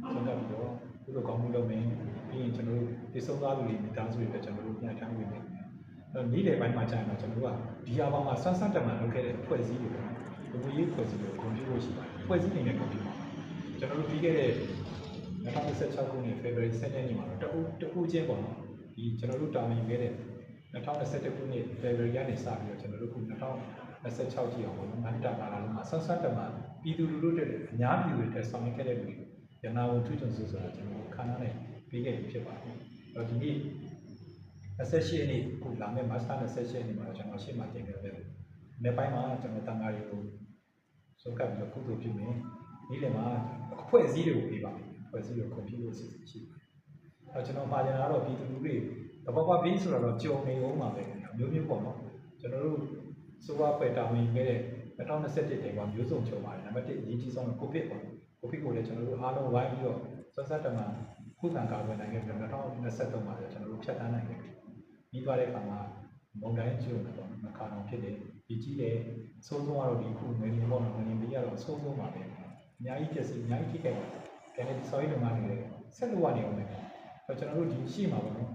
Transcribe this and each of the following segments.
ဆုံးဖြတ်ပြီးတော့သူတို့ကောင်းမှုလုပ်မယ်ပြီးရင်ကျွန်တော်တို့ဒီဆုံးသားလူတွေမိသားစုတွေပဲကျွန်တော်တို့ပြန်ထမ်းဝင်မယ်နေ့လယ်ပိုင်းမှာကြာရင်တော့ကျွန်တော်တို့ကဒီအပေါ်မှာဆန်းဆန်းတက်မှန်လုပ်ခဲ့တဲ့အဖွဲ့အစည်းတွေပေါ့ဒီလိုရေးဖွဲ့စည်းလို့ကွန်ပျူတာရှိပါတယ်ဖွဲ့စည်းနေတဲ့ကွန်ပျူတာကျွန်တော်တို့ပြီးခဲ့တဲ့2016ခုနှစ် February 7 ရက်နေ့မှာတော့တခုချင်းပေါ့နော်ဒီကျွန်တော်တို့တာဝန်ယူခဲ့တဲ့2021ခုနှစ် February ကနေစပြီးတော့ကျွန်တော်တို့ခု2026ကြီးအောင်ပေါ့နော်မတ်တာကာလလုံးမှာဆန်းဆန်းတက်မှန်ပြည်သူလူထုတွေအများပြည်သူတွေဆောင်ရွက်ခဲ့တဲ့လူတွေရနာဝန်ထွေးထွန်စုဆိုတာကျွန်တော်တို့ခန္ဓာနဲ့ပြီးခဲ့ပြီဖြစ်ပါတယ်တော့ဒီနေ့28ရက်နေ့ခုလာမယ့် Master 28ရက်နေ့မှာကျွန်တော်ရှေ့မှာတင်ခဲ့တယ်နေ့ပိုင်းမှာကျွန်တော်တန်ခါရီကိုစုကပ်ပြီးတော့ကုသိုလ်ပြုမယ်နေ့လယ်မှာအဖွဲ့အစည်းတွေကိုပေးပါမယ်အဖွဲ့အစည်းတွေကိုကွန်ပျူတာစစ်စစ်ရှိပါတယ်ကျွန်တော်ပါကြတာတော့ပြည်သူလူတွေတပတ်ပတ်ပြီးဆိုတော့ကြုံနေအောင်ပါပဲမျိုးမျိုးပေါ့နော်ကျွန်တော်တို့စိုးရဖွဲ့တာဝန်ခဲ့တဲ့2021တိုင်ကမျိုးစုံချုပ်ပါတယ်နံပါတ်1အရေးကြီးဆုံးကိုဗစ်ပေါ့ကိုဗစ်ကိုလည်းကျွန်တော်တို့အားလုံးဝိုင်းပြီးတော့ဆက်ဆက်တမန်ခုခံကာကွယ်နိုင်ခဲ့ပြီးတော့2023မှာလည်းကျွန်တော်တို့ဖြတ်တန်းနိုင်ခဲ့ပြီးသွားတဲ့အခါမှာမုံတိုင်းကျုံတော့မခါတော့ဖြစ်တယ်ဒီကြီးတယ်အဆိုးဆုံးကတော့ဒီခုငွေရင်းပေါ့နော်ငွေရင်းပေးရတော့အဆိုးဆုံးပါပဲအများကြီးဖြစ်စီအများကြီးထိခိုက်တယ်ဒါနဲ့ဆော်ရီလုံကနေဆက်လို့ရနေအောင်လေကျွန်တော်တို့ဒီရှိမှာပေါ့နော်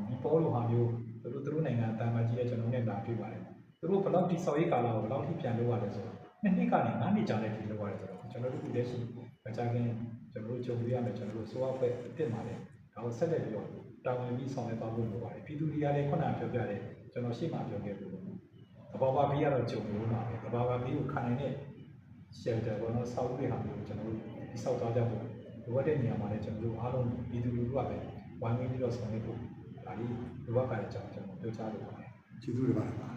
ဒီပေါ်လိုဟာမျိုးသူတို့နိုင်ငံအတန်းမကြီးရဲ့ကျွန်တော်နဲ့လာတွေ့ပါတယ်သူတို့ဘယ်လောက်ဒီဆော်ရီကာလာကိုဘယ်လောက်ထိပြန်လို့ရတယ်ဆိုတော့နှစ်နှစ်ကနေ9နှစ်ကြာတဲ့ဒီလောက်ရတယ်ဆိုတော့ကျွန်တော်တို့ဒီလက်ရှိမကြခင်ကျွန်တော်တို့ကြုံရမယ်ကျွန်တော်တို့စိုးအဖွဲ့အစ်မှာလည်းဒါကိုဆက်လက်ပြီးတော့တာဝန်ပြီးဆောင်ရွက်သွားဖို့လိုပါတယ်ပြည်သူတွေကလည်းခုနပြောပြတဲ့ကျွန်တော်ရှေ့မှာပြောခဲ့လို့သဘာဝဘေးကတော့ကြုံလို့ပါပဲသဘာဝဘေးကိုခံနိုင်တဲ့ shelter ဘောနော်ဆောက်ပြီးဟာမျိုးကျွန်တော်တို့ဒီဆောက်သွားကြဖို့လိုအပ်တဲ့နေရာမှာလည်းကျွန်တော်တို့အားလုံးပြည်သူလူထုကပဲဝိုင်းဝန်းပြီးတော့ဆောင်ရွက်ဖို့ဒါလေးလိုအပ်တဲ့အကြောင်းကျွန်တော်ပြောချလို့ပါတယ်ကျေးဇူးတင်ပါတယ်